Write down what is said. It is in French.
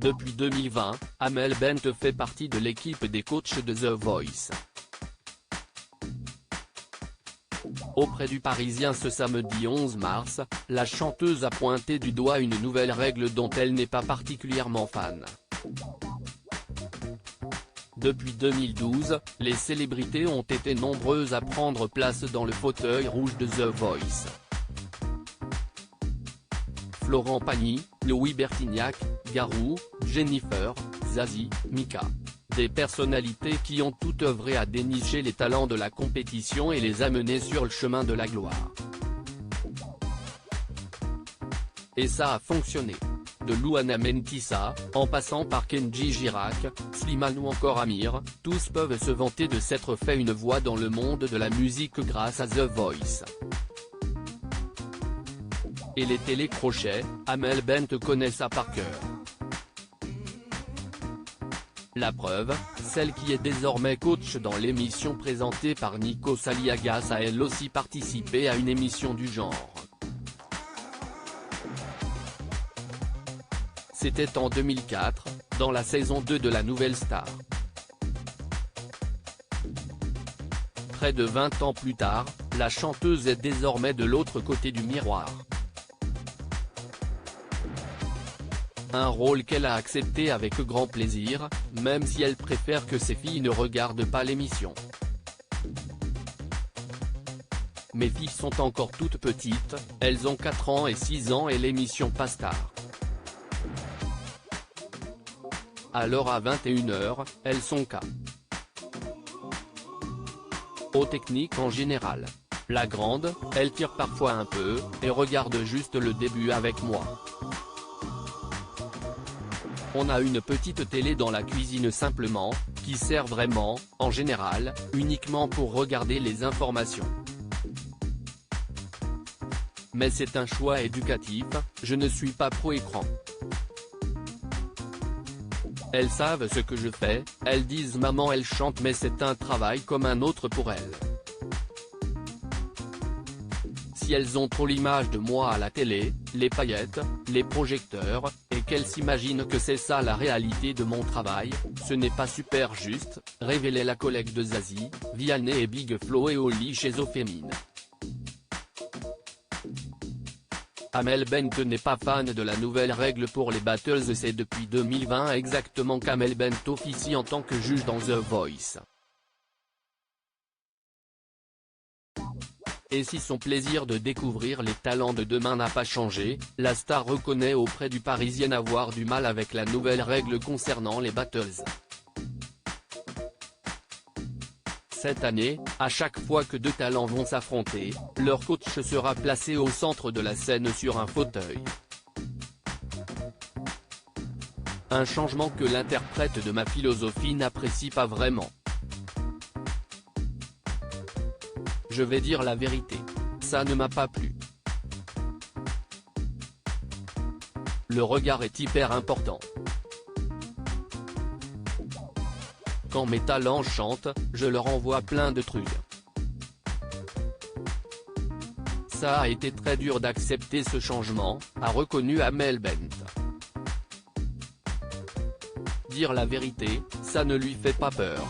Depuis 2020, Amel Bent fait partie de l'équipe des coachs de The Voice. Auprès du Parisien ce samedi 11 mars, la chanteuse a pointé du doigt une nouvelle règle dont elle n'est pas particulièrement fan. Depuis 2012, les célébrités ont été nombreuses à prendre place dans le fauteuil rouge de The Voice. Florent Pagny, Louis Bertignac, Garou, Jennifer, Zazie, Mika. Des personnalités qui ont toutes œuvré à dénicher les talents de la compétition et les amener sur le chemin de la gloire. Et ça a fonctionné. De Louana Mentissa, en passant par Kenji Girac, Slimane ou encore Amir, tous peuvent se vanter de s'être fait une voix dans le monde de la musique grâce à The Voice. Et les télécrochets, Amel Bent connaît ça par cœur. La preuve, celle qui est désormais coach dans l'émission présentée par Nico Saliagas a elle aussi participé à une émission du genre. C'était en 2004, dans la saison 2 de La Nouvelle Star. Près de 20 ans plus tard, la chanteuse est désormais de l'autre côté du miroir. Un rôle qu'elle a accepté avec grand plaisir, même si elle préfère que ses filles ne regardent pas l'émission. Mes filles sont encore toutes petites, elles ont 4 ans et 6 ans et l'émission passe tard. Alors à 21h, elles sont K. Aux techniques en général. La grande, elle tire parfois un peu, et regarde juste le début avec moi. On a une petite télé dans la cuisine simplement, qui sert vraiment, en général, uniquement pour regarder les informations. Mais c'est un choix éducatif, je ne suis pas pro-écran. Elles savent ce que je fais, elles disent maman elle chante mais c'est un travail comme un autre pour elles. Si elles ont trop l'image de moi à la télé, les paillettes, les projecteurs, et qu'elles s'imaginent que c'est ça la réalité de mon travail, ce n'est pas super juste, révélait la collègue de Zazie, Vianney et Big Flo et Oli chez Ofemine. Amel Bent n'est pas fan de la nouvelle règle pour les battles et c'est depuis 2020 exactement qu'Amel Bent officie en tant que juge dans The Voice. Et si son plaisir de découvrir les talents de demain n'a pas changé, la star reconnaît auprès du Parisien avoir du mal avec la nouvelle règle concernant les battles. Cette année, à chaque fois que deux talents vont s'affronter, leur coach sera placé au centre de la scène sur un fauteuil. Un changement que l'interprète de Ma Philosophie n'apprécie pas vraiment. Je vais dire la vérité. Ça ne m'a pas plu. Le regard est hyper important. Quand mes talents chantent, je leur envoie plein de trucs. Ça a été très dur d'accepter ce changement, a reconnu Amel Bent. Dire la vérité, ça ne lui fait pas peur.